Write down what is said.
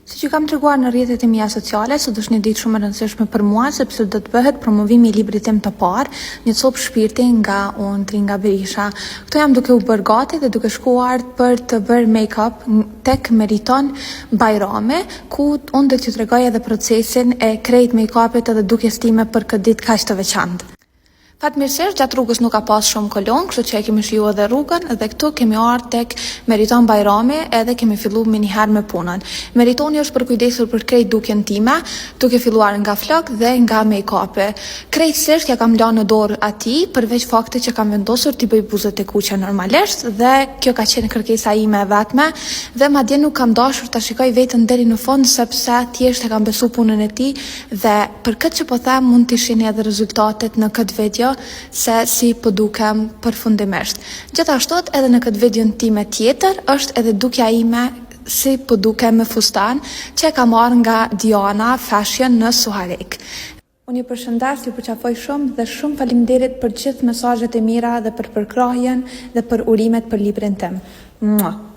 Si që kam treguar në rrjetet e mia sociale, sot është një ditë shumë e rëndësishme për mua, sepse do të bëhet promovimi i librit tim të parë, Një copë shpirti nga unë Tringa Berisha. Këto jam duke u bërë gati dhe duke shkuar për të bërë make-up tek Meriton Bajrami, ku unë do t'ju tregoj edhe procesin e krejt make-upit edhe dukjes time për këtë ditë kaq të veçantë. Fatmirësisht, gjatë rrugës nuk ka pas shumë kolon, kështu që e kemi shiju edhe rrugën dhe këtu kemi ardhur tek Meriton Bajrami edhe kemi filluar me njëherë me punën. Meritoni është përkujdesur për krejt dukjen time, duke filluar nga flok dhe nga make-upi. Krejtësisht ja kam lënë në dorë atij, përveç faktit që kam vendosur t'i bëj buzët e kuqe normalisht dhe kjo ka qenë kërkesa ime e vetme dhe madje nuk kam dashur ta shikoj veten deri në fund sepse thjesht e kam besu punën e tij dhe për këtë që po them mund t'i shihni edhe rezultatet në këtë video se si po dukem përfundimisht. Gjithashtu edhe në këtë videon time tjetër është edhe dukja ime si po dukem me fustan që e kam marrë nga Diana Fashion në Suharik. Unë ju përshëndes, ju përqafoj shumë dhe shumë faleminderit për gjithë mesazhet e mira dhe për përkrahjen dhe për urimet për librin tim. Mua.